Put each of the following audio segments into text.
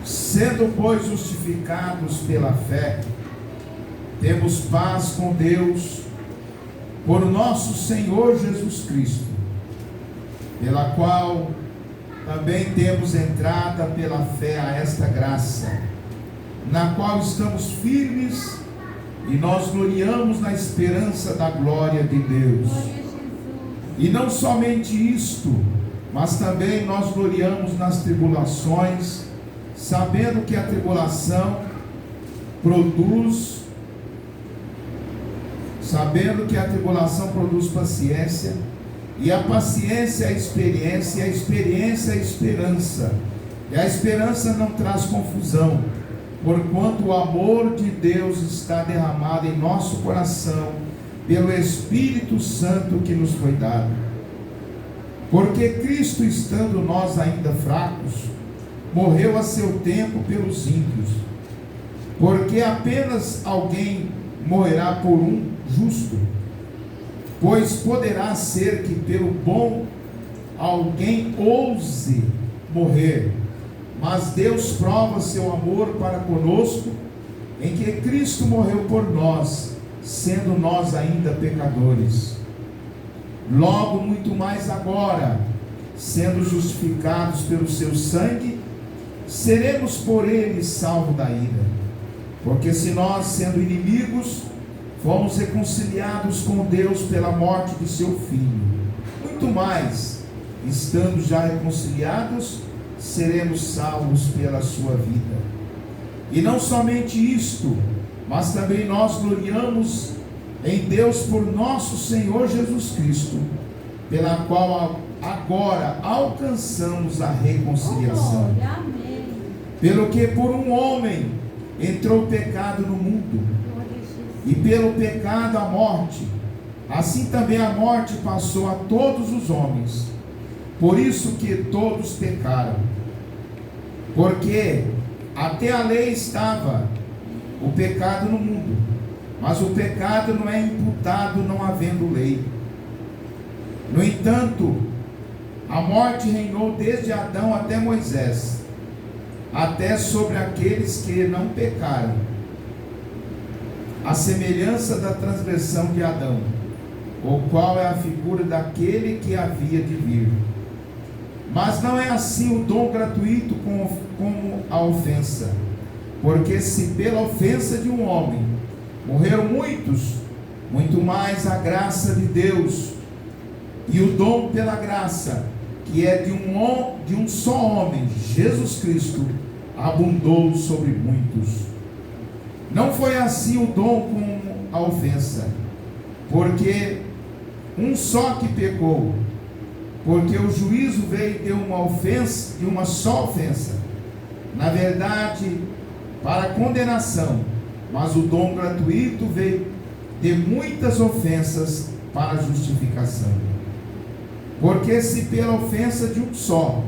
Sendo, pois, justificados pela fé, temos paz com Deus, por nosso Senhor Jesus Cristo, pela qual também temos entrada pela fé a esta graça, na qual estamos firmes e nós gloriamos na esperança da glória de Deus. E não somente isto, mas também nós gloriamos nas tribulações, sabendo que a tribulação produz paciência, e a paciência a experiência, e a experiência a esperança. E a esperança não traz confusão, porquanto o amor de Deus está derramado em nosso coração pelo Espírito Santo que nos foi dado. Porque Cristo, estando nós ainda fracos, morreu a seu tempo pelos ímpios. Porque apenas alguém morrerá por um justo, pois poderá ser que pelo bom alguém ouse morrer. Mas Deus prova seu amor para conosco, em que Cristo morreu por nós, sendo nós ainda pecadores. Logo, muito mais agora, sendo justificados pelo seu sangue, seremos por ele salvos da ira. Porque se nós, sendo inimigos, fomos reconciliados com Deus pela morte de seu Filho, muito mais, estando já reconciliados, seremos salvos pela sua vida. E não somente isto, mas também nós gloriamos em Deus por nosso Senhor Jesus Cristo, pela qual agora alcançamos a reconciliação. Pelo que por um homem entrou o pecado no mundo, e pelo pecado a morte, assim também a morte passou a todos os homens, por isso que todos pecaram. Porque até a lei estava o pecado no mundo, mas o pecado não é imputado não havendo lei. No entanto, a morte reinou desde Adão até Moisés, até sobre aqueles que não pecaram, a semelhança da transgressão de Adão, o qual é a figura daquele que havia de vir. Mas não é assim o dom gratuito como a ofensa. Porque se pela ofensa de um homem morreram muitos, muito mais a graça de Deus e o dom pela graça, que é de um só homem, Jesus Cristo, abundou sobre muitos. Não foi assim o dom como a ofensa, porque um só que pecou, porque o juízo veio de uma ofensa, de uma só ofensa, na verdade, para condenação, mas o dom gratuito veio de muitas ofensas para justificação. Porque se pela ofensa de um só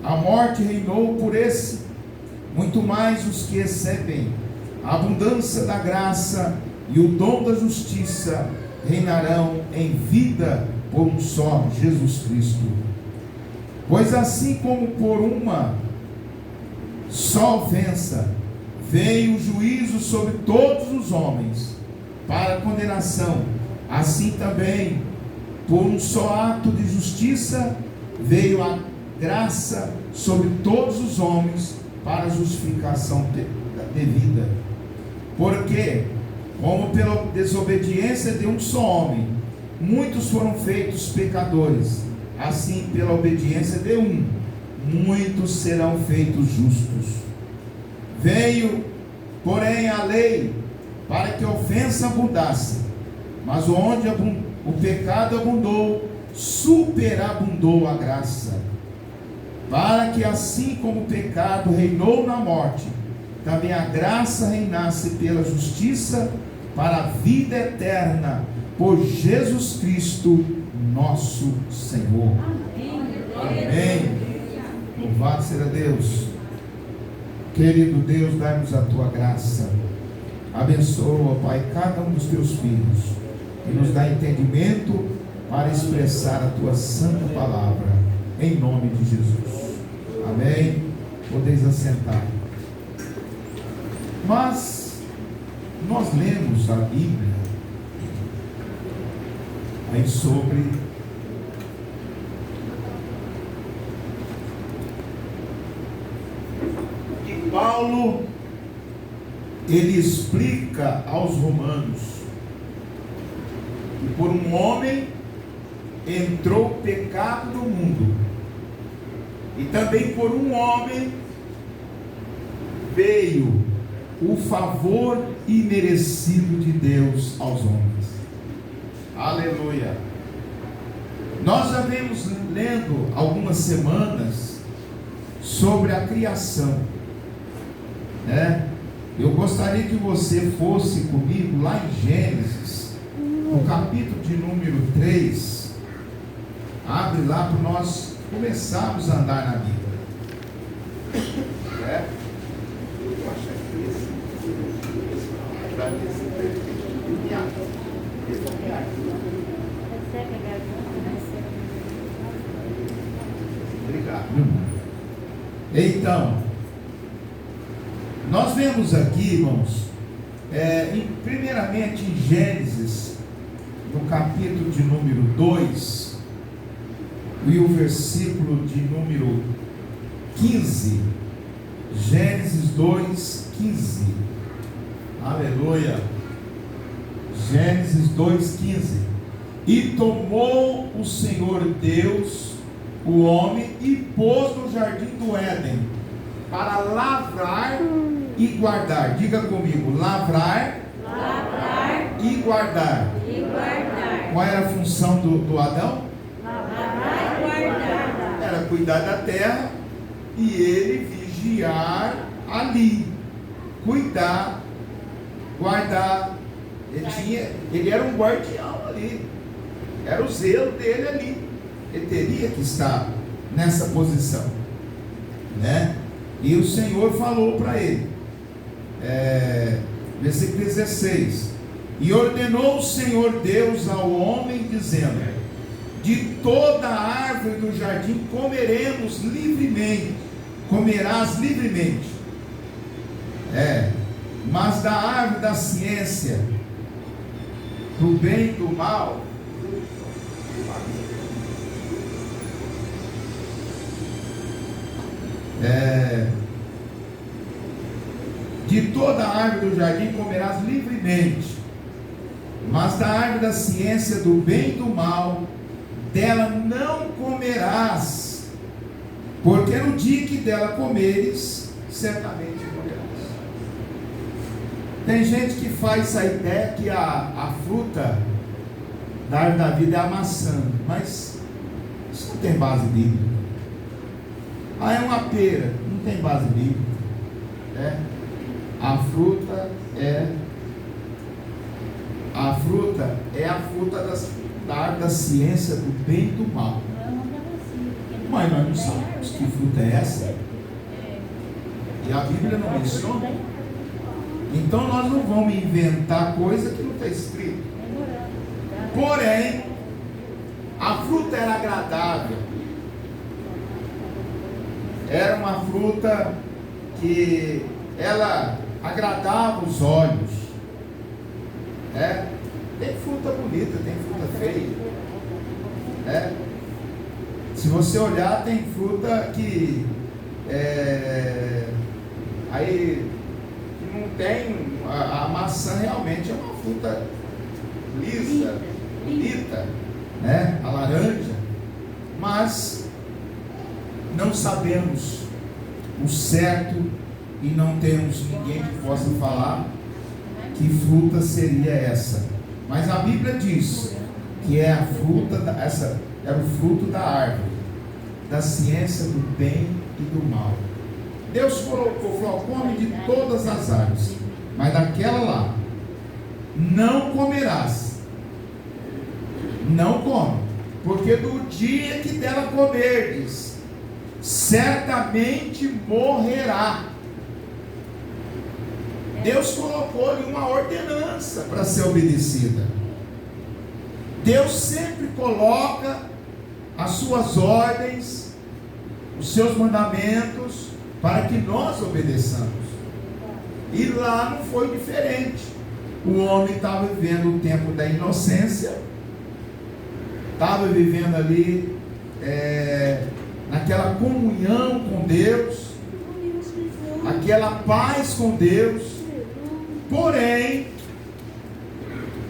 a morte reinou por esse, muito mais os que recebem a abundância da graça e o dom da justiça reinarão em vida por um só, Jesus Cristo. Pois assim como por uma só ofensa veio o juízo sobre todos os homens para condenação, assim também por um só ato de justiça veio a graça sobre todos os homens para a justificação devida. Porque, como pela desobediência de um só homem muitos foram feitos pecadores, assim pela obediência de um muitos serão feitos justos. Veio, porém, a lei para que a ofensa abundasse, mas onde o pecado abundou, superabundou a graça, para que assim como o pecado reinou na morte, também a graça reinasse pela justiça para a vida eterna, por Jesus Cristo nosso Senhor. Amém. Louvado seja Deus. Querido Deus, dai-nos a tua graça. Abençoa, Pai, cada um dos teus filhos e nos dá entendimento para expressar a tua santa palavra, em nome de Jesus. Amém Podeis assentar. Mas nós lemos a Bíblia aí sobre que Paulo ele explica aos romanos que por um homem entrou o pecado no mundo, e também por um homem veio o favor imerecido de Deus aos homens. Aleluia. Nós já vemos lendo algumas semanas sobre a criação, né? Eu gostaria que você fosse comigo lá em Gênesis, no capítulo de número 3. Abre lá para nós começarmos a andar na Bíblia. Eu acho que esse obrigado, meu irmão. Então, nós vemos aqui, irmãos, primeiramente em Gênesis, no capítulo de número 2, e o versículo de número 15, Gênesis 2, 15, aleluia, Gênesis 2, 15, e tomou o Senhor Deus o homem e pôs no jardim do Éden, para lavrar e guardar. Diga comigo, lavrar e guardar. Qual era a função do Adão? Lavrar e guardar. Era cuidar da terra e ele vigiar ali, cuidar, guardar. Ele era um guardião ali, era o zelo dele ali. Ele teria que estar nessa posição, né? E o Senhor falou para ele, versículo 16: e ordenou o Senhor Deus ao homem, dizendo: de toda a árvore do jardim comeremos livremente, comerás livremente, mas da árvore da ciência do bem e do mal de toda a árvore do jardim comerás livremente, mas da árvore da ciência do bem e do mal, dela não comerás, porque no dia que dela comeres, certamente morrerás. Tem gente que faz essa ideia que a fruta da árvore da vida é a maçã, mas isso não tem base bíblica. É uma pera, não tem base bíblica, né? A fruta é a fruta da árvore da ciência do bem e do mal. Mas nós não sabemos que fruta é essa, e a Bíblia não menciona. Então nós não vamos inventar coisa que não está escrito. Porém, a fruta era agradável, era uma fruta que ela agradava os olhos, Tem fruta bonita, tem fruta feia, Se você olhar, tem fruta que aí não tem, a maçã realmente é uma fruta lisa, bonita, né? A laranja, mas não sabemos o certo e não temos ninguém que possa falar que fruta seria essa. Mas a Bíblia diz que é a fruta, era o fruto da árvore, da ciência do bem e do mal. Deus falou: come de todas as árvores, mas daquela lá não comerás. Não come, porque do dia que dela comerdes, certamente morrerá. Deus colocou-lhe uma ordenança para ser obedecida. Deus sempre coloca as suas ordens, os seus mandamentos, para que nós obedeçamos. E lá não foi diferente. O homem estava vivendo o tempo da inocência, estava vivendo ali naquela comunhão com Deus, aquela paz com Deus. Porém,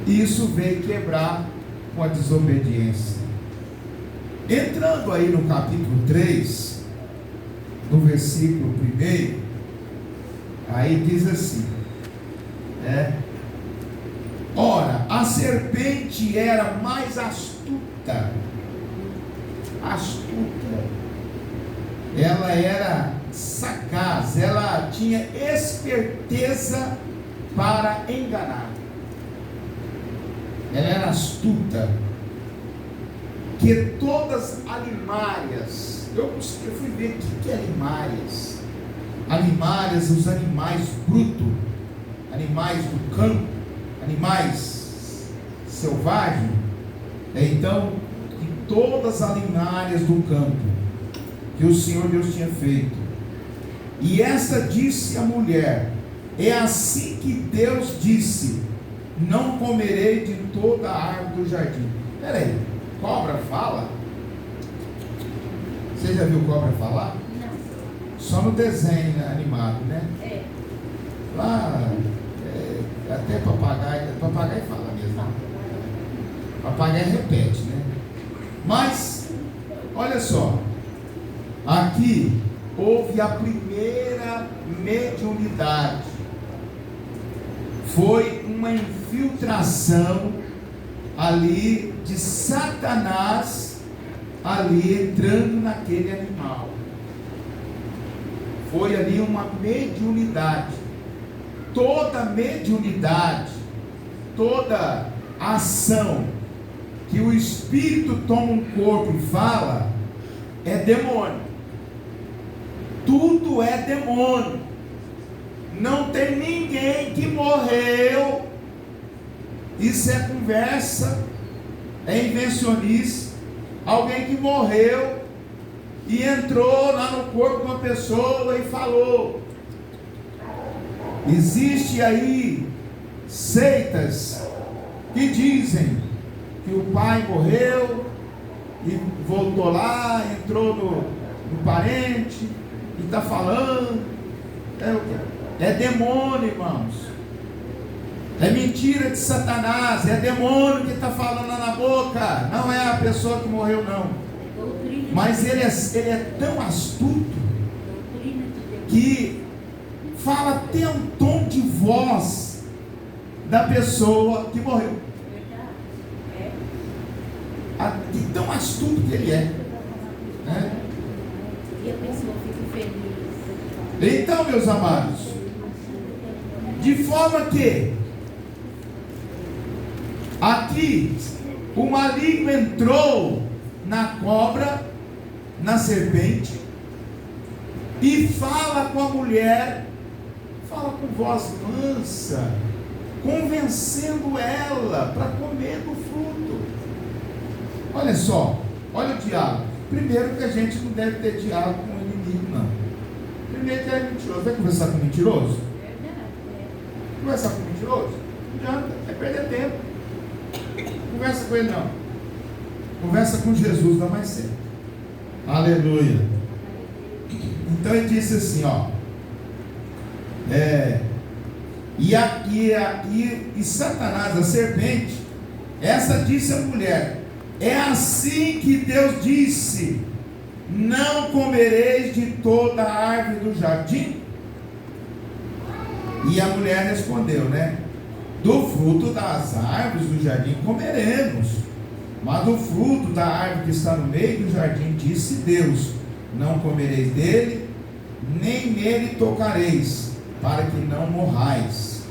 isso veio quebrar com a desobediência. Entrando aí no capítulo 3, no versículo 1, aí diz assim, ora, a serpente era mais astuta, ela era sagaz, ela tinha esperteza para enganar, ela era astuta, que todas alimárias, eu fui ver o que é alimárias. Alimárias, os animais brutos, animais do campo, animais selvagens. Então, em todas as alimárias do campo que o Senhor Deus tinha feito. E esta disse a mulher: é assim que Deus disse: não comerei de toda a árvore do jardim. Espera aí, cobra fala? Você já viu cobra falar? Não. Só no desenho animado, né? Lá, até papagaio fala mesmo. Papagaio repete, né? Mas, olha só, aqui houve a primeira mediunidade. Foi uma infiltração ali de Satanás ali entrando naquele animal. Foi ali uma mediunidade. Toda mediunidade, toda ação que o espírito toma um corpo e fala, é demônio. Tudo é demônio. Não tem ninguém que morreu. Isso é conversa, é invencionice. Alguém que morreu e entrou lá no corpo de uma pessoa e falou. Existe aí seitas que dizem que o pai morreu e voltou lá, entrou no parente e está falando. É demônio, irmãos. É mentira de Satanás. É demônio que está falando lá na boca. Não é a pessoa que morreu, não. Mas ele é tão astuto que fala até um tom de voz da pessoa que morreu. De tão astuto que ele é. E a pessoa fica feliz. Então, meus amados, de forma que aqui o maligno entrou na cobra, na serpente, e fala com a mulher, fala com voz mansa, convencendo ela para comer do fruto. Olha só, olha o diálogo. Primeiro que a gente não deve ter diálogo com o inimigo, não. Primeiro que é mentiroso. Vai conversar com mentiroso? Conversar com mentiroso? Não adianta, é perder tempo. Conversa com ele não. Conversa com Jesus, dá mais certo. Aleluia. Então ele disse assim, ó. E Satanás, a serpente, essa disse a mulher: é assim que Deus disse: não comereis de toda a árvore do jardim? E a mulher respondeu, né? Do fruto das árvores do jardim comeremos, mas do fruto da árvore que está no meio do jardim, disse Deus: não comereis dele, nem nele tocareis, para que não morrais.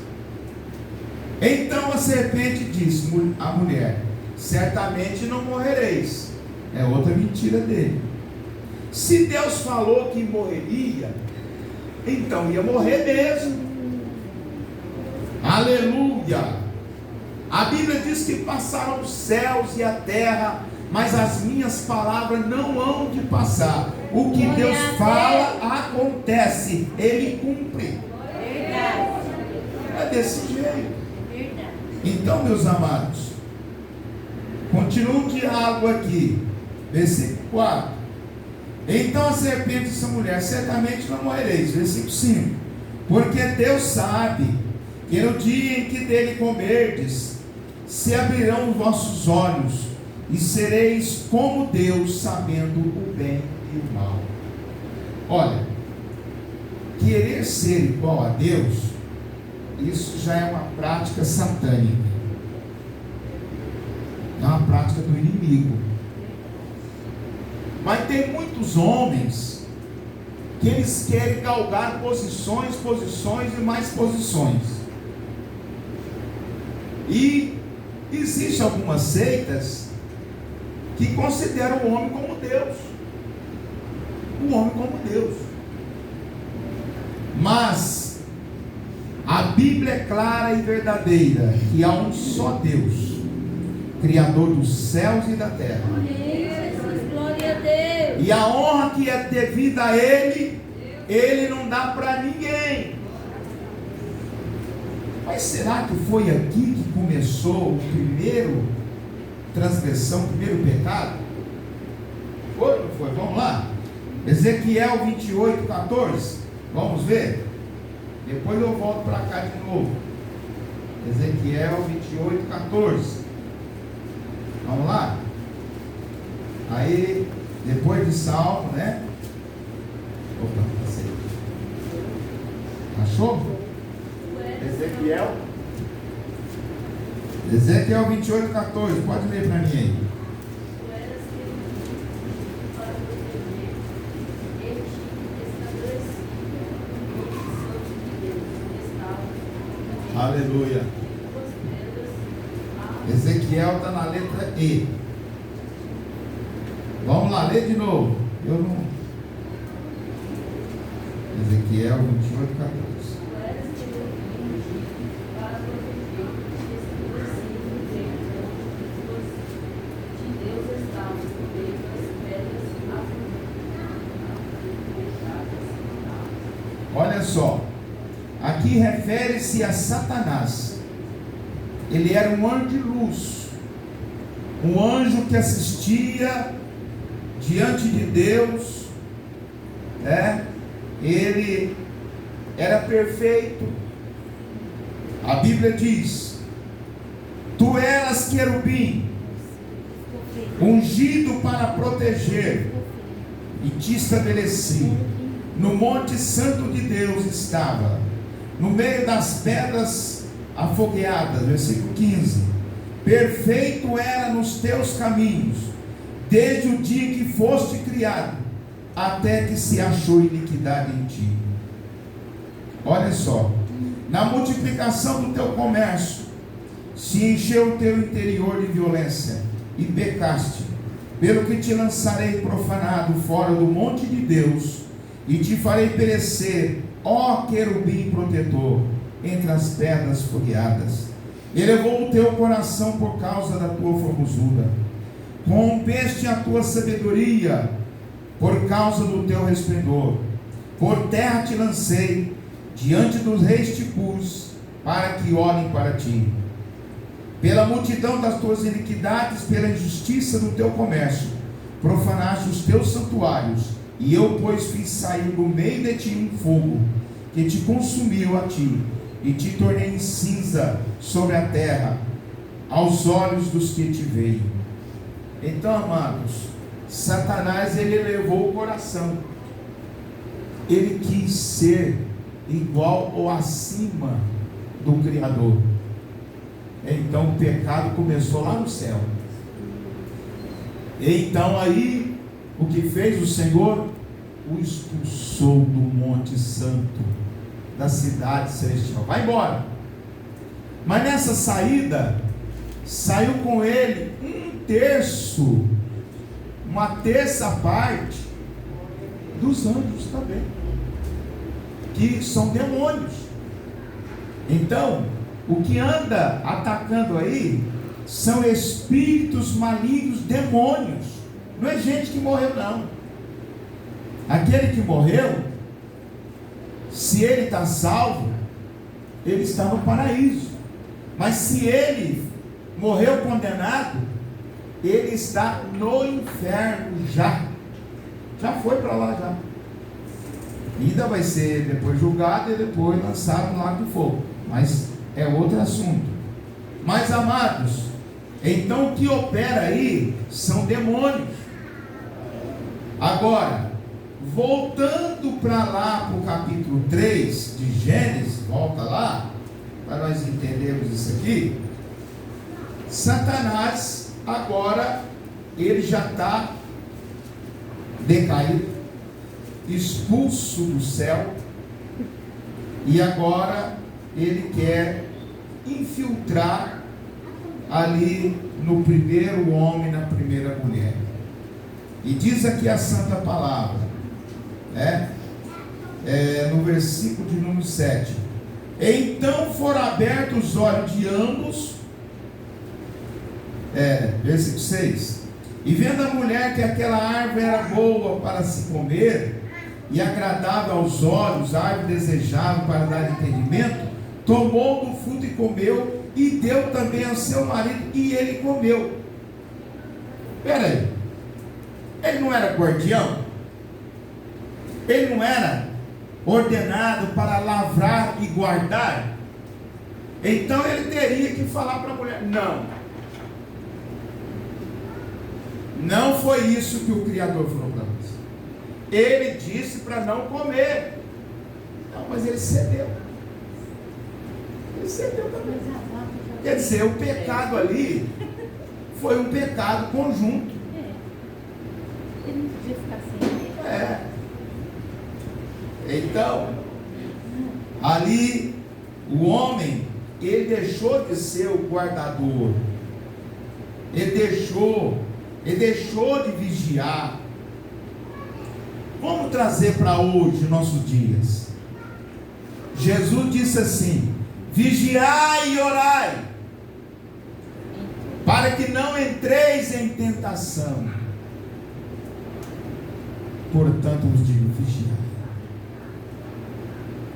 Então a serpente disse à mulher: certamente não morrereis. É outra mentira dele. Se Deus falou que morreria, então ia morrer mesmo. Aleluia. A Bíblia diz que passaram os céus e a terra, mas as minhas palavras não hão de passar. O que Glória Deus a fala, acontece. Ele cumpre. Verdade. É desse jeito. Verdade. Então, meus amados, continua o diálogo aqui. Versículo 4. Então a serpente disse à mulher: certamente não morrereis. Versículo 5. Porque Deus sabe que no dia em que dele comerdes, se abrirão os vossos olhos, e sereis como Deus, sabendo o bem e o mal. Olha, querer ser igual a Deus, isso já é uma prática satânica, é uma prática do inimigo. Mas tem muitos homens que eles querem galgar posições e mais posições. E existem algumas seitas que consideram o homem como Deus. O homem como Deus. Mas a Bíblia é clara e verdadeira que há um só Deus, Criador dos céus e da terra. Glória a Deus. E a honra que é devida a Ele, Ele não dá para ninguém. Mas será que foi aqui que começou o primeiro transgressão, o primeiro pecado? Foi ou não foi? Vamos lá. Ezequiel 28, 14. Vamos ver? Depois eu volto para cá de novo. Ezequiel 28, 14. Vamos lá? Aí, depois de Salmo, né? Opa, passei. Achou? Ezequiel 28, 14. Pode ler para mim aí. Aleluia. Ezequiel está na letra E. Vamos lá, lê de novo. Eu não. Ezequiel 28, 14. Olha só, aqui refere-se a Satanás. Ele era um anjo de luz, um anjo que assistia diante de Deus, ele era perfeito. A Bíblia diz: tu eras querubim, ungido para proteger, e te estabeleci. No monte santo de Deus estava, no meio das pedras afogueadas. Versículo 15. Perfeito era nos teus caminhos, desde o dia que foste criado, até que se achou iniquidade em ti. Olha só, na multiplicação do teu comércio, se encheu o teu interior de violência, e pecaste, pelo que te lançarei profanado fora do monte de Deus, e te farei perecer, ó querubim protetor, entre as pedras fogueadas. Elevou o teu coração por causa da tua formosura, corrompeste a tua sabedoria por causa do teu resplendor. Por terra te lancei, diante dos reis te pus, para que olhem para ti. Pela multidão das tuas iniquidades, pela injustiça do teu comércio, profanaste os teus santuários. E eu, pois, fiz sair do meio de ti um fogo, que te consumiu a ti, e te tornei em cinza sobre a terra, aos olhos dos que te veem. Então, amados, Satanás, ele elevou o coração. Ele quis ser igual ou acima do Criador. Então o pecado começou lá no céu. Então aí, o que fez o Senhor? O expulsou do Monte Santo, da cidade celestial. Vai embora. Mas nessa saída, saiu com ele um terço, uma terça parte dos anjos também, que são demônios. Então, o que anda atacando aí são espíritos malignos, demônios. Não é gente que morreu, não. Aquele que morreu, se ele está salvo, ele está no paraíso. Mas se ele morreu condenado, ele está no inferno já. Já foi para lá já. Ainda vai ser depois julgado e depois lançado no lago de fogo. Mas é outro assunto. Mas amados, então o que opera aí são demônios. Agora, voltando para lá para o capítulo 3 de Gênesis, volta lá, para nós entendermos isso aqui. Satanás, agora, ele já está decaído, expulso do céu, e agora ele quer infiltrar ali no primeiro homem, na primeira mulher. E diz aqui a santa palavra, né? No versículo de número 7: então foram abertos os olhos de ambos, versículo 6: e vendo a mulher que aquela árvore era boa para se comer, e agradável aos olhos, árvore desejável para dar entendimento, tomou do fruto e comeu, e deu também ao seu marido, e ele comeu. Espera aí, ele não era guardião? Ele não era ordenado para lavrar e guardar? Então ele teria que falar para a mulher: não foi isso que o Criador falou para nós. Ele disse para não comer. Não, mas ele cedeu. Ele cedeu também. Quer dizer, o pecado ali foi um pecado conjunto. Ele não podia ficar sem. Então, ali o homem, ele deixou de ser o guardador. Ele deixou de vigiar. Vamos trazer para hoje, nossos dias. Jesus disse assim: vigiai e orai, para que não entreis em tentação. Portanto, vos digo: vigiai.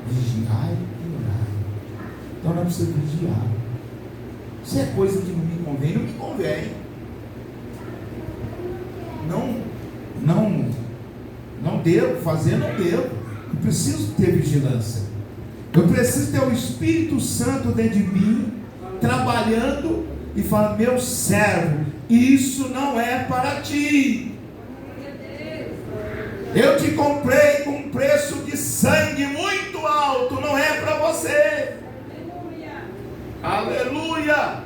Vigiai e orai. Então nós precisamos vigiar. Se é coisa que não me convém, não me convém. Não devo fazer, não devo. Eu preciso ter vigilância. Eu preciso ter o Espírito Santo dentro de mim, trabalhando e falando: meu servo, isso não é para ti. Eu te comprei com um preço de sangue muito alto, não é para você. Aleluia.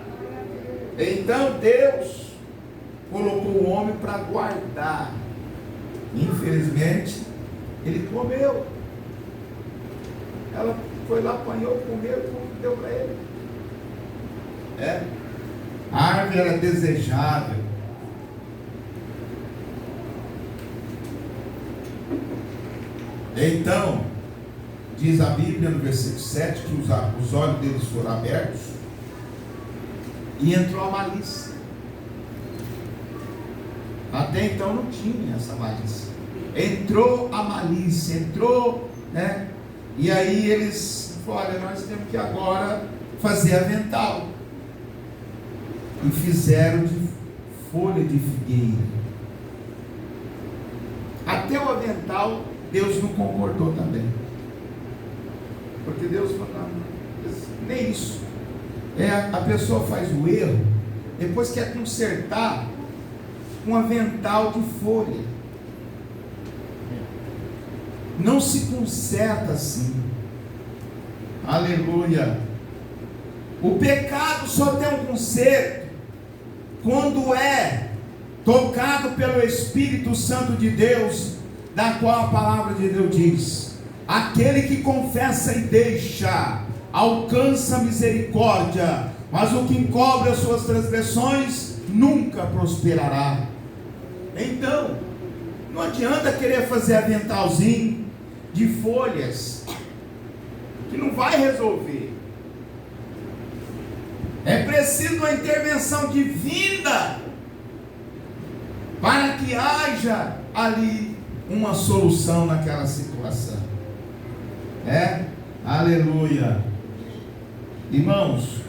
Então Deus colocou o homem para guardar. Infelizmente, ele comeu. Ela foi lá, apanhou, comeu e deu para ele. A árvore era desejável. Então, diz a Bíblia no versículo 7 que os olhos deles foram abertos e entrou a malícia. Até então não tinha essa malícia. Entrou a malícia, né? E aí eles falaram: olha, nós temos que agora fazer avental. E fizeram de folha de figueira. Até o avental Deus não concordou também. Porque Deus falou: não, nem isso. A pessoa faz o erro, depois quer consertar um avental de folha. Não se conserta assim. Aleluia. O pecado só tem um conserto quando é tocado pelo Espírito Santo de Deus, da qual a palavra de Deus diz: aquele que confessa e deixa alcança misericórdia, mas o que encobre as suas transgressões nunca prosperará. Então, não adianta querer fazer aventalzinho de folhas, que não vai resolver. É preciso uma intervenção divina para que haja ali uma solução naquela situação. Aleluia. Irmãos,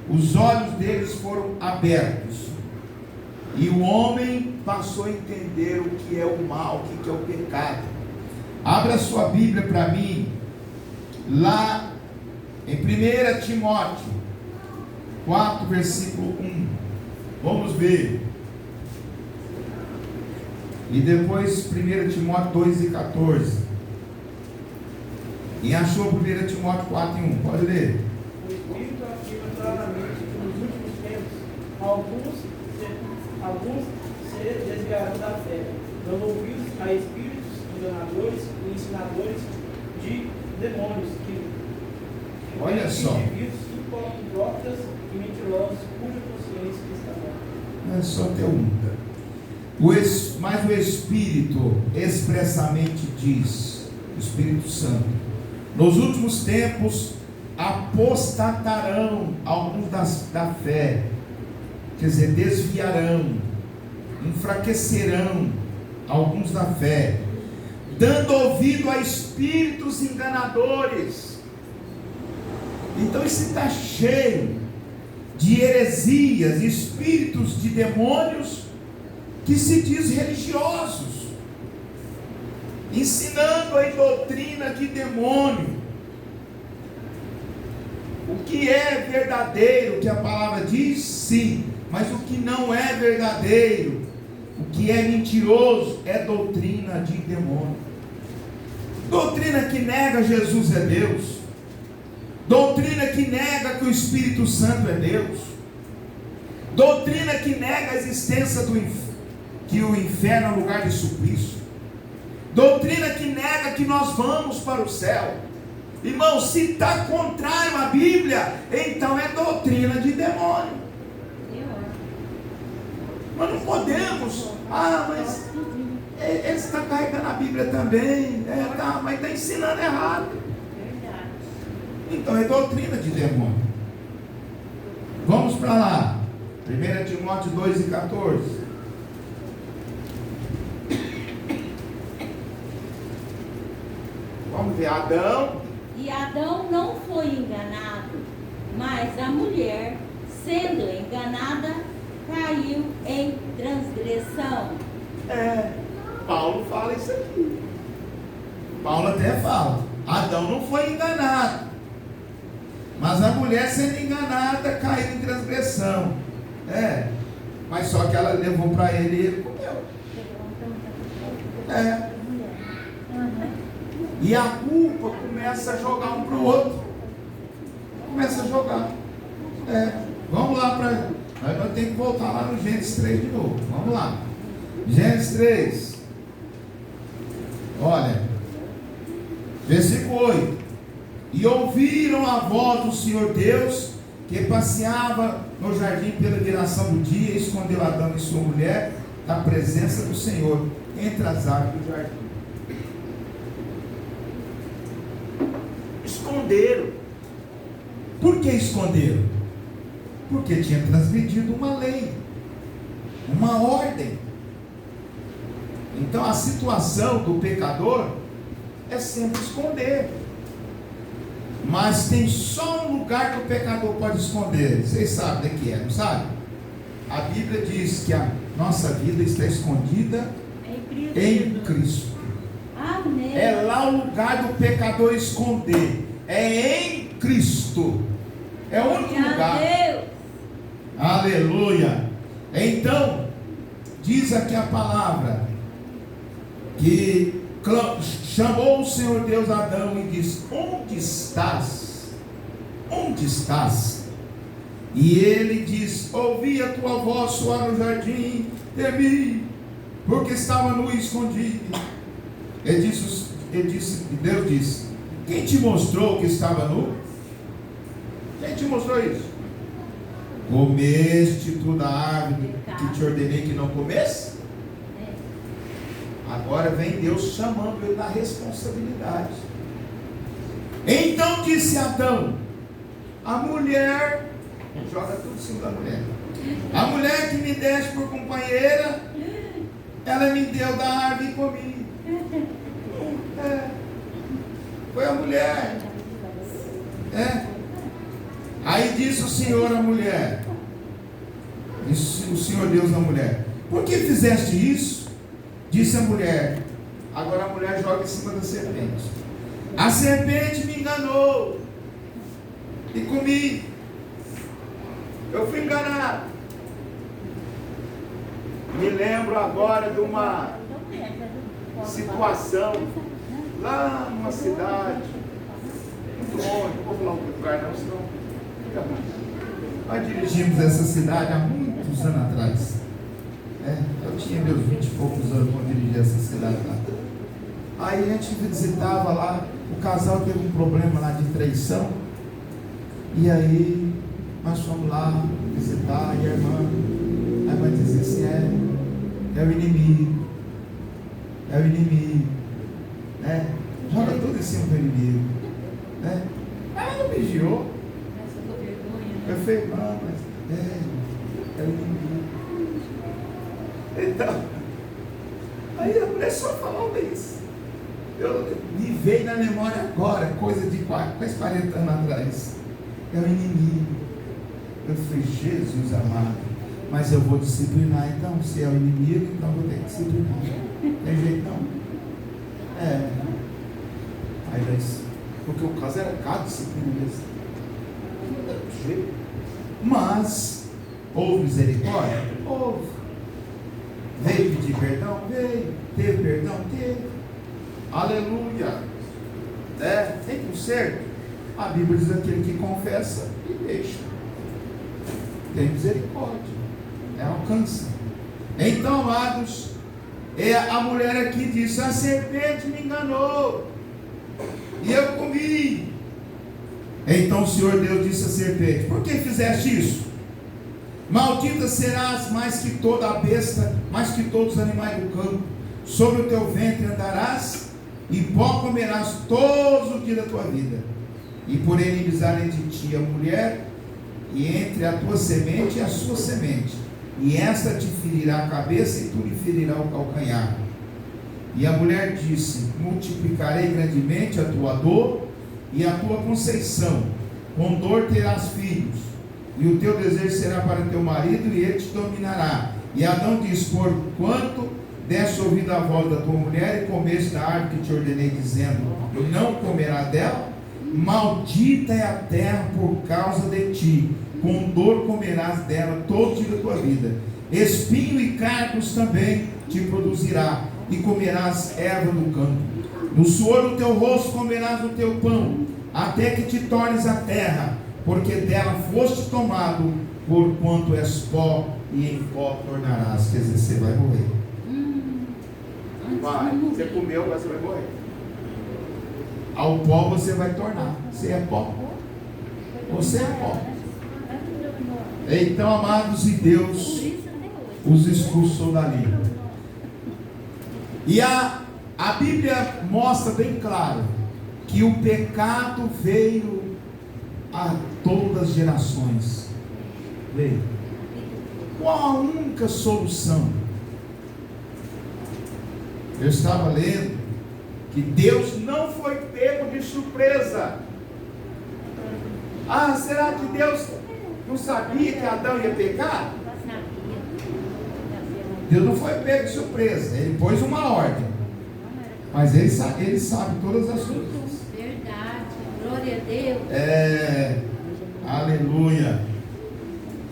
os olhos deles foram abertos e o homem passou a entender o que é o mal, o que é o pecado. Abra sua Bíblia para mim, lá em 1 Timóteo 4, versículo 1. Vamos ver. E depois 1 Timóteo 2 e 14. E achou 1 Timóteo 4 e 1. Pode ler. O Espírito afirma claramente que nos últimos tempos alguns se desviarão da fé, dando ouvidos a espíritos enganadores e ensinadores de demônios, olha só, indivíduos hipócritas e mentirosos, cuja consciência está morta. Não é só teúda. Mas o Espírito expressamente diz, o Espírito Santo, nos últimos tempos apostatarão alguns da fé, quer dizer, desviarão, enfraquecerão alguns da fé, dando ouvido a espíritos enganadores. Então isso está cheio de heresias, espíritos de demônios que se diz religiosos, ensinando a doutrina de demônio. O que é verdadeiro, que a palavra diz, sim, mas o que não é verdadeiro, o que é mentiroso, é doutrina de demônio. Doutrina que nega Jesus é Deus, doutrina que nega que o Espírito Santo é Deus, doutrina que nega a existência que o inferno é lugar de suplício, doutrina que nega que nós vamos para o céu. Irmão, se está contrário à Bíblia, então é doutrina de demônio. Nós não podemos, mas ele está carregando a Bíblia também, mas está ensinando errado. Então é doutrina de demônio. Vamos para lá, 1 Timóteo 2 e 14. Vamos ver, Adão. E Adão não foi enganado, mas a mulher, sendo enganada, caiu em transgressão. Paulo fala isso aqui. Paulo até fala, Adão não foi enganado, mas a mulher sendo enganada caiu em transgressão. Mas só que ela levou para ele e ele comeu. E a culpa começa a jogar um para o outro. Começa a jogar. Vamos lá para. Nós vamos ter que voltar lá no Gênesis 3 de novo. Vamos lá. Gênesis 3. Olha. Versículo 8. E ouviram a voz do Senhor Deus, que passeava no jardim pela viração do dia, e escondeu Adão e sua mulher da presença do Senhor entre as árvores do jardim. Esconderam. Por que esconderam? Porque tinha transgredido uma lei, uma ordem. Então a situação do pecador é sempre esconder. Mas tem só um lugar que o pecador pode esconder. Vocês sabem o que é, não sabe? A Bíblia diz que a nossa vida está escondida em Cristo. Amém. É lá o lugar do pecador esconder. É em Cristo. É o único lugar. Deus. Aleluia. Então, diz aqui a palavra que chamou o Senhor Deus a Adão e disse: onde estás? Onde estás? E ele diz: ouvi a tua voz soar no jardim, temi, porque estava nu e escondido. Deus disse: quem te mostrou que estava nu? Quem te mostrou isso? Comeste tu da árvore que te ordenei que não comesse? Agora vem Deus chamando ele na responsabilidade. Então disse Adão: a mulher, joga tudo em cima da mulher, a mulher que me deste por companheira, ela me deu da árvore e comi. Foi a mulher. Aí disse o Senhor à mulher, disse o Senhor Deus à mulher: por que fizeste isso? Disse a mulher. Agora a mulher joga em cima da serpente. A serpente me enganou e comi. Eu fui enganado. Me lembro agora de uma situação lá numa cidade muito longe. Não vou falar um lugar não, senão fica ruim. Nós dirigimos essa cidade há muitos anos atrás. Eu tinha meus 20 e poucos anos quando dirigi essa cidade lá. Aí a gente visitava lá, o casal teve um problema lá de traição. E aí nós fomos lá visitar, e a irmã dizia assim: é o inimigo. É o inimigo. Joga tudo em cima do inimigo. Ela não vigiou. Eu falei: irmã, mas é o inimigo. Então, aí a mulher só falava isso. Me veio na memória agora, coisa de quase 40 anos atrás. É o inimigo. Eu falei: Jesus amado, mas eu vou disciplinar então. Se é o inimigo, então vou ter que disciplinar. Tem jeito não? Aí disse, porque o caso era cada disciplina mesmo. Não tem jeito. Mas houve misericórdia? Houve. Veio pedir perdão? Veio. Teve perdão? Teve. Aleluia. Tem conserto? A Bíblia diz: aquele que confessa e deixa. Tem misericórdia. Alcança. Então, amados, a mulher aqui disse: a serpente me enganou e eu comi. Então o Senhor Deus disse à serpente: por que fizeste isso? Maldita serás mais que toda a besta, mais que todos os animais do campo. Sobre o teu ventre andarás, e pó comerás todos os dias da tua vida. E por inimizade entre ti a mulher, e entre a tua semente e a sua semente, e esta te ferirá a cabeça, e tu lhe ferirá o calcanhar. E a mulher disse: multiplicarei grandemente a tua dor e a tua conceição. Com dor terás filhos, e o teu desejo será para teu marido, e ele te dominará. E Adão diz: porquanto deste ouvido à voz da tua mulher, e comeste da árvore que te ordenei, dizendo: não comerás dela, maldita é a terra por causa de ti, com dor comerás dela todo dia da tua vida. Espinho e cardos também te produzirá, e comerás erva do campo. No suor do teu rosto comerás o teu pão, até que te tornes a terra, porque dela foste tomado, porquanto és pó, e em pó tornarás. Quer dizer, você vai morrer. Você comeu, mas você vai morrer. Ao pó você vai tornar. Você é pó. Você é pó. Então, amados, e Deus os expulsou dali. E a Bíblia mostra bem claro que o pecado veio a todas as gerações. Veio. Qual a única solução? Eu estava lendo que Deus não foi pego de surpresa. Será que Deus não sabia que Adão ia pecar? Deus não foi pego de surpresa. Ele pôs uma ordem, mas ele sabe todas as coisas. Verdade, glória a Deus. Aleluia.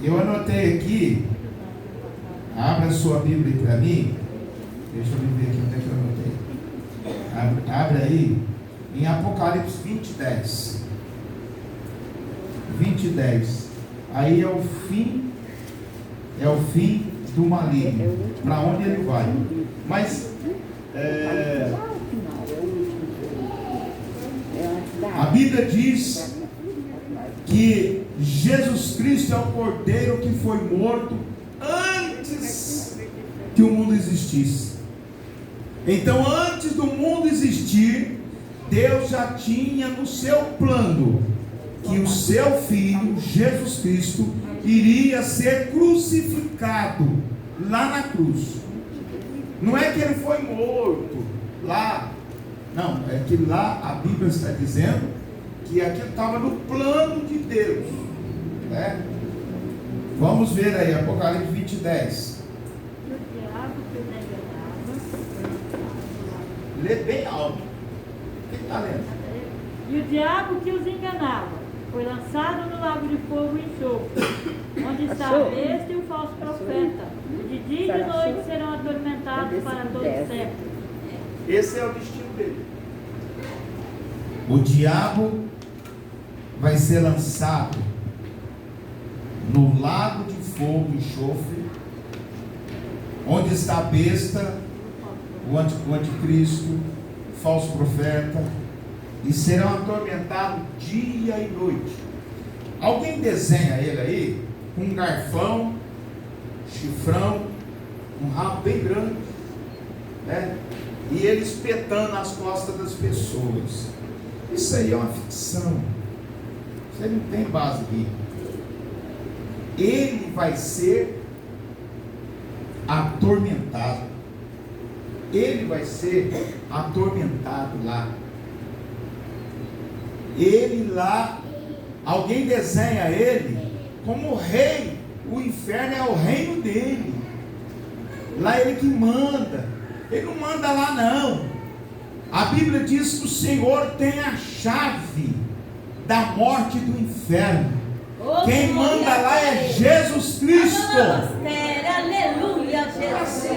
Eu anotei aqui. Abra a sua Bíblia para mim. Deixa eu ver aqui onde é que eu anotei. Abre aí em Apocalipse 20:10. 20:10. Aí é o fim do maligno. Para onde ele vai? Mas a Bíblia diz que Jesus Cristo é o Cordeiro que foi morto antes que o mundo existisse. Então, antes do mundo existir, Deus já tinha no seu plano que o seu Filho, Jesus Cristo, iria ser crucificado lá na cruz. Não é que ele foi morto lá Não, é que lá a Bíblia está dizendo que aquilo estava no plano de Deus, né? Vamos ver aí, Apocalipse 20:10. E o diabo que os enganava. Lê bem alto. Quem está lendo? E o diabo que os enganava foi lançado no lago de fogo e enxofre, onde está a besta e o falso profeta. De dia e de noite serão atormentados para todo sempre. Esse é o destino dele. O diabo vai ser lançado no lago de fogo e enxofre, onde está a besta, o anticristo, o falso profeta, e serão atormentados dia e noite. Alguém desenha ele aí com um garfão, chifrão, um rabo bem grande, né? E ele espetando as costas das pessoas. Isso aí é uma ficção. Isso aí não tem base bíblica. Ele vai ser atormentado. Ele vai ser atormentado lá. Ele lá, alguém desenha ele como rei. O inferno é o reino dele. Lá ele que manda. Ele não manda lá não. A Bíblia diz que o Senhor tem a chave da morte e do inferno. Quem manda lá é Jesus Cristo. Aleluia, Jesus.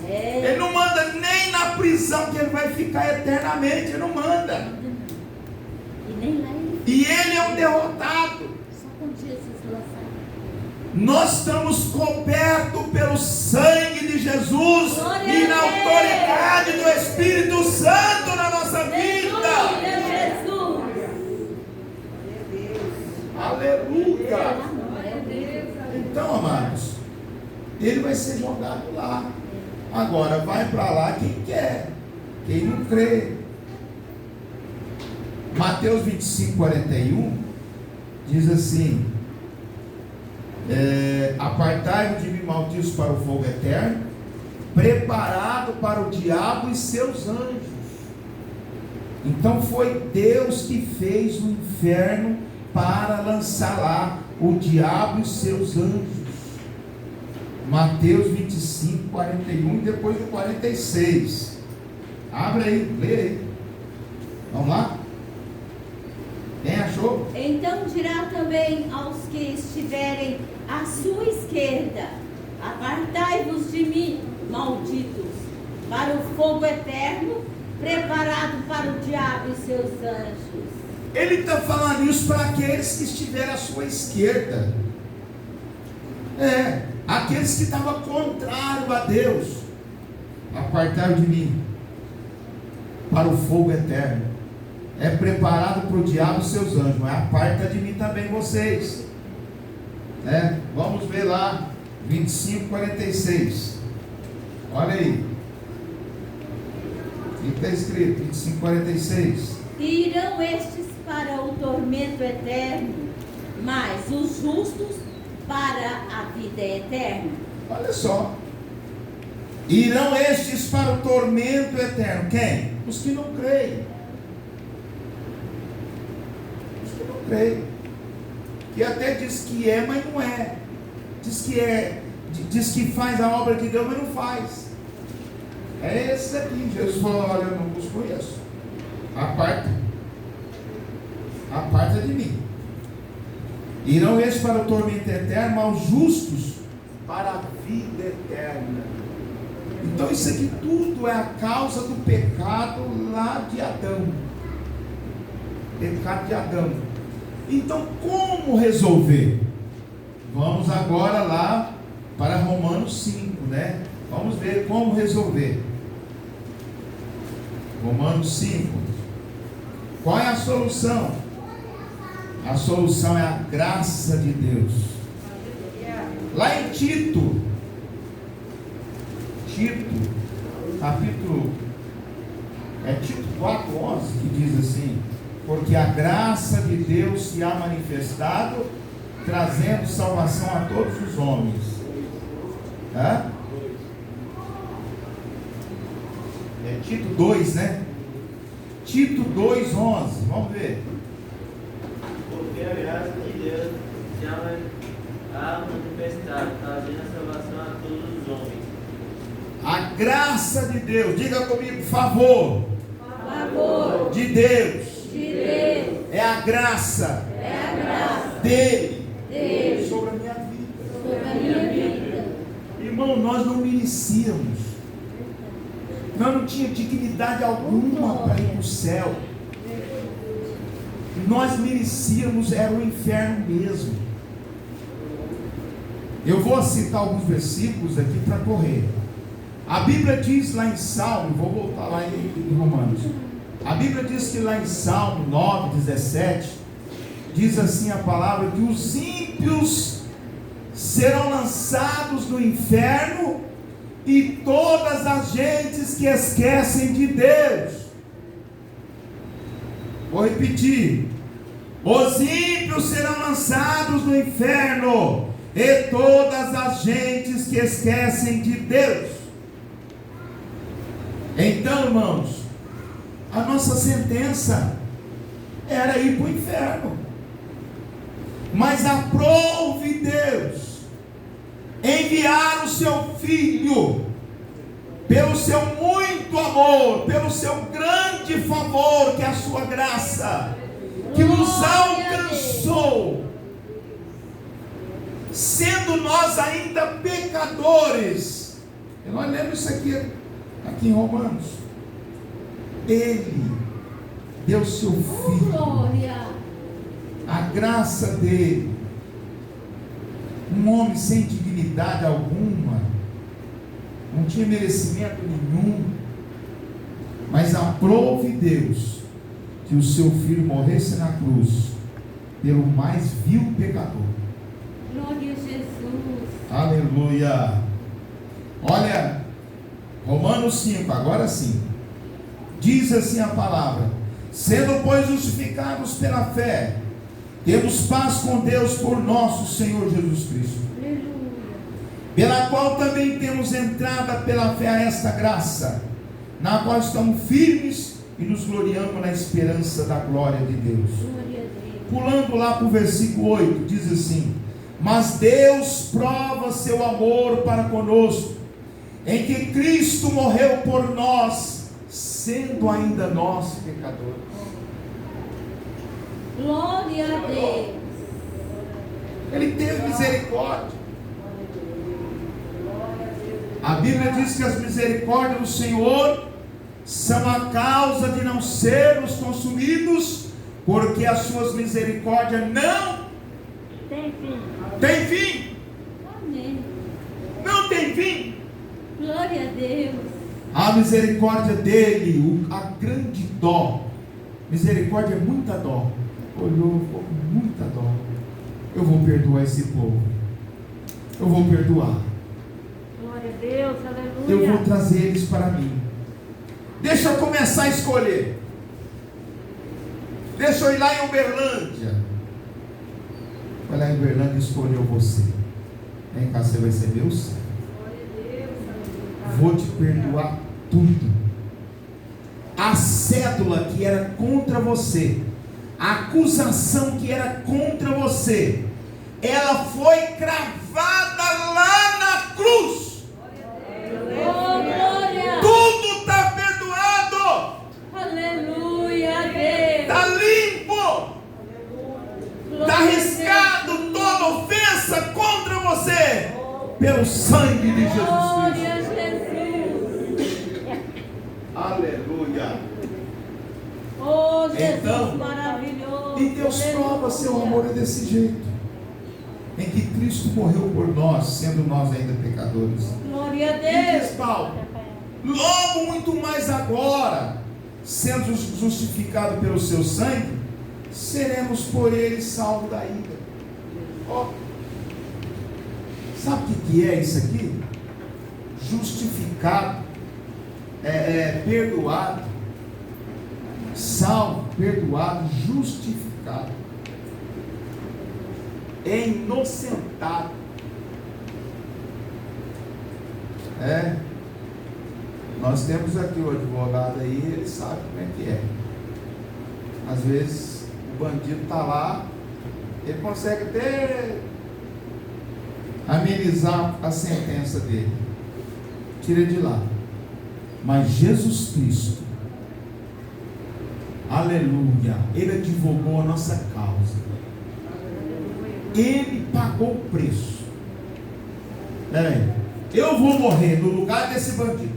Ele não manda nem na prisão que ele vai ficar eternamente. Ele não manda. E nem lá ele. E ele é um derrotado. Só quando Jesus lançar. Nós estamos cobertos pelo sangue de Jesus e na autoridade do Espírito Santo na nossa vida. Aleluia. Então, amados, ele vai ser jogado lá. Agora vai para lá quem quer, quem não crê. Mateus 25:41 diz assim: apartai-vos de mim, malditos, para o fogo eterno, preparado para o diabo e seus anjos. Então foi Deus que fez o inferno para lançar lá o diabo e seus anjos. Mateus 25:41 e depois do 46. Abre aí, lê aí. Vamos lá? Quem achou? Então dirá também aos que estiverem à sua esquerda: apartai-vos de mim, malditos, para o fogo eterno, preparado para o diabo e seus anjos. Ele está falando isso para aqueles que estiverem à sua esquerda. Aqueles que estavam contrários a Deus. Apartai de mim para o fogo eterno. É preparado para o diabo e seus anjos. Mas aparta de mim também vocês. Vamos ver lá 25:46. Olha aí. O que está escrito? 25:46. E irão estes para o tormento eterno, mas os justos para a vida eterna. Olha só. Irão estes para o tormento eterno. Quem? Os que não creem. Os que não creem. Que até diz que é, mas não é. Diz que é. Diz que faz a obra de Deus, mas não faz. É esse aqui. Jesus falou: olha, eu não vos conheço. Aparta de mim. Irão estes para o tormento eterno, mas os justos para a vida eterna. Então isso aqui tudo é a causa do pecado lá de Adão. Pecado de Adão. Então como resolver? Vamos agora lá para Romanos 5, né? Vamos ver como resolver. Romanos 5. Qual é a solução? A solução é a graça de Deus. Lá em Tito, capítulo Tito 4:11, que diz assim: porque a graça de Deus se há manifestado, trazendo salvação a todos os homens. Tito 2, né? Tito 2:11, vamos ver. Porque a graça de Deus já há manifestado, trazendo a salvação a todos os homens. A graça de Deus, diga comigo, favor. Favor De Deus. de Deus. É a graça. É a graça Dele. dele Sobre a minha vida. sobre a minha vida. Irmão, nós não merecíamos. Nós não tínhamos dignidade alguma para ir para o céu. Nós merecíamos, era o inferno mesmo. Eu vou citar alguns versículos aqui para correr. A Bíblia diz lá em Salmo, vou voltar lá em Romanos. A Bíblia diz que lá em Salmo 9:17, diz assim a palavra, que os ímpios serão lançados no inferno e todas as gentes que esquecem de Deus. Vou repetir. Os ímpios serão lançados no inferno e todas as gentes que esquecem de Deus. Então, irmãos, a nossa sentença era ir para o inferno. Mas aprove Deus enviar o seu Filho, pelo seu muito amor, pelo seu grande favor, que é a sua graça, que nos alcançou, sendo nós ainda pecadores. E nós lemos isso aqui em Romanos. Ele deu seu Filho, Glória. a graça dele, um homem sem dignidade alguma, não tinha merecimento nenhum, mas aprove Deus que o seu Filho morresse na cruz pelo mais vil pecador. Glória a Jesus. Aleluia. Olha, Romanos 5, agora sim, diz assim a palavra: sendo pois justificados pela fé, temos paz com Deus por nosso Senhor Jesus Cristo, Aleluia. pela qual também temos entrada pela fé a esta graça, na qual estamos firmes e nos gloriamos na esperança da glória de Deus. Glória a Deus. Pulando lá para o versículo 8, diz assim: mas Deus prova seu amor para conosco, em que Cristo morreu por nós, sendo ainda nós pecadores. Glória a Deus. Ele teve misericórdia. A Bíblia diz que as misericórdias do Senhor são a causa de não sermos consumidos, porque as suas misericórdias não Tem fim. têm fim. Amém. Não tem fim. Glória a Deus. A misericórdia dele, a grande dó. Misericórdia é muita dó. Olhou, ficou com muita dó. Eu vou perdoar esse povo. Eu vou perdoar. Glória a Deus, aleluia. Eu vou trazer eles para mim. Deixa eu começar a escolher. Deixa eu ir lá em Uberlândia. Vai lá em Uberlândia e escolheu você. Vem cá, você vai ser meu servo. Vou te perdoar tudo. A cédula que era contra você, a acusação que era contra você, ela foi cravada lá na cruz. Oh, glória. Tudo está perdoado. Aleluia a Deus. Está limpo. Está arriscado toda ofensa contra você pelo sangue de Jesus Glória Cristo. a Jesus. Aleluia. Oh, Jesus Então, maravilhoso. E Deus prova seu Aleluia. amor desse jeito, em que Cristo morreu por nós, sendo nós ainda pecadores. Glória a E Deus. diz Paulo: logo muito mais agora, sendo justificado pelo seu sangue, seremos por ele salvos da ira. Ó, sabe o que é isso aqui? Justificado, perdoado, salvo, perdoado, justificado, inocentado. Nós temos aqui o advogado aí, ele sabe como é que é. Às vezes o bandido está lá, ele consegue até amenizar a sentença dele, tira de lá. Mas Jesus Cristo, aleluia, Ele advogou a nossa causa. Ele pagou o preço. Peraí, eu vou morrer no lugar desse bandido.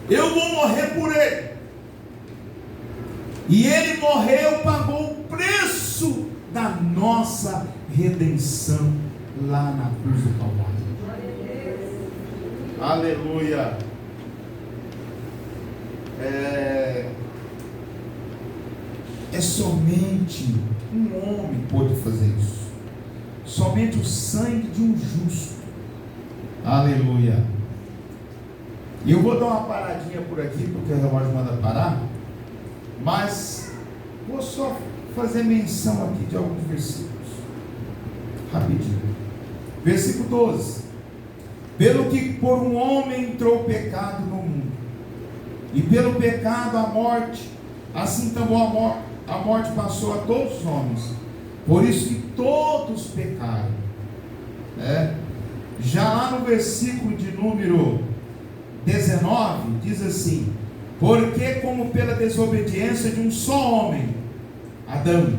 Eu vou morrer por ele. E ele morreu, pagou o preço da nossa redenção lá na cruz do Calvário. Aleluia. É somente um homem pôde fazer isso. Somente o sangue de um justo. Aleluia. E eu vou dar uma paradinha por aqui, porque o relógio manda parar. Mas vou só fazer menção aqui de alguns versículos. Rapidinho. Versículo 12. Pelo que por um homem entrou o pecado no mundo, e pelo pecado a morte, assim também a morte passou a todos os homens, por isso que todos pecaram. Já lá no versículo de número 19, diz assim: porque como pela desobediência de um só homem, Adão,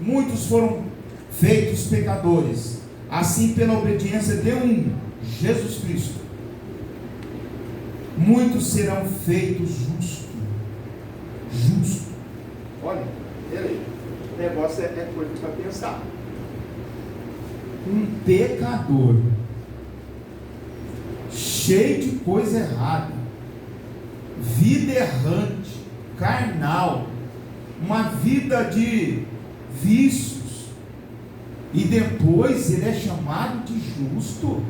muitos foram feitos pecadores, assim pela obediência de um, Jesus Cristo, muitos serão feitos justos. Olha, peraí, o negócio é coisa para pensar. Um pecador, cheio de coisa errada, vida errante, carnal, uma vida de vícios, e depois ele é chamado de justo.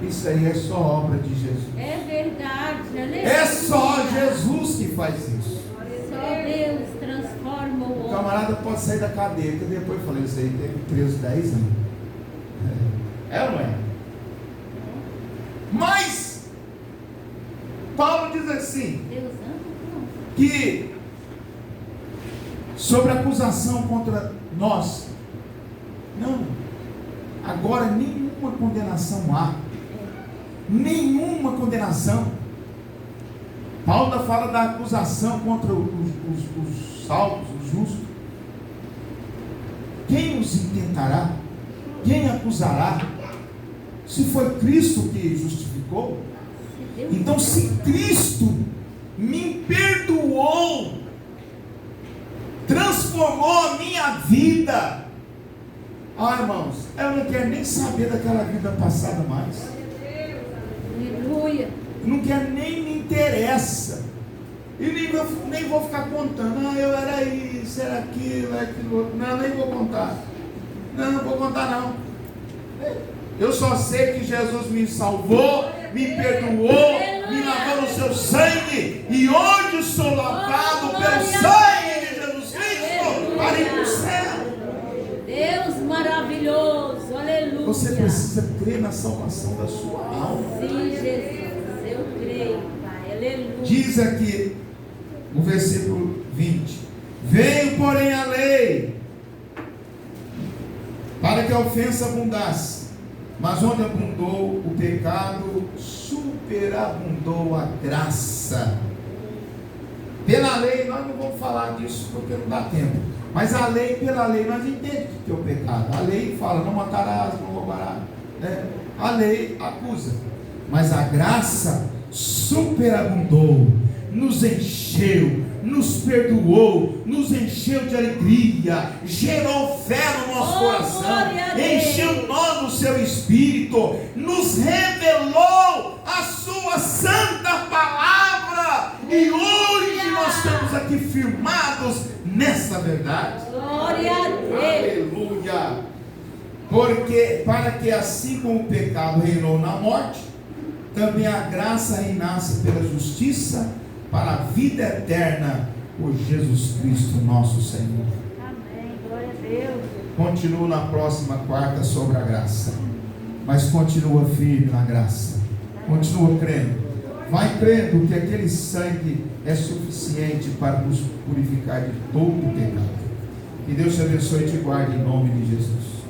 Isso aí é só obra de Jesus. É verdade, aleluia. É só Jesus que faz isso. Só Deus transforma o O homem. camarada pode sair da cadeia, que depois eu falei, isso aí teve preso 10 anos. É ou não é? Mas Paulo diz assim, Deus ama. que sobre a acusação contra nós, não, agora nenhuma condenação há. Nenhuma condenação. Paulo fala da acusação contra os salvos, os justos. Quem os intentará? Quem acusará? Se foi Cristo que justificou. Então, se Cristo me perdoou, transformou a minha vida, irmãos, eu não quero nem saber daquela vida passada mais. Aleluia. Não quero, nem me interessa. E nem vou ficar contando. Eu era isso, era aquilo, outro. Não, nem vou contar. Não vou contar não. Eu só sei que Jesus me salvou, me perdoou, me lavou no seu sangue, e hoje sou lavado pelo sangue de Jesus Cristo para ir para o céu. Deus maravilhoso, aleluia. Você precisa crer na salvação da sua alma. Sim, Jesus, eu creio, Pai, aleluia. Diz aqui no versículo 20: veio porém a lei para que a ofensa abundasse, mas onde abundou o pecado, superabundou a graça. Pela lei, nós não vamos falar disso porque não dá tempo, mas a lei, pela lei, nós entendemos que é o pecado. A lei fala, não matarás, não roubarás, né? A lei acusa, mas a graça superabundou, nos encheu, nos perdoou, nos encheu de alegria, gerou fé no nosso coração, encheu nós no seu espírito, nos revelou a sua santa palavra, e hoje nós estamos aqui firmados nessa verdade. Glória a Deus. Aleluia. Porque para que assim como o pecado reinou na morte, também a graça reinasse pela justiça para a vida eterna por Jesus Cristo nosso Senhor. Amém. Glória a Deus. Continuo na próxima quarta sobre a graça, mas continua firme na graça, continua crendo, Vai crendo que aquele sangue é suficiente para nos purificar de todo o pecado. Que Deus te abençoe e te guarde em nome de Jesus.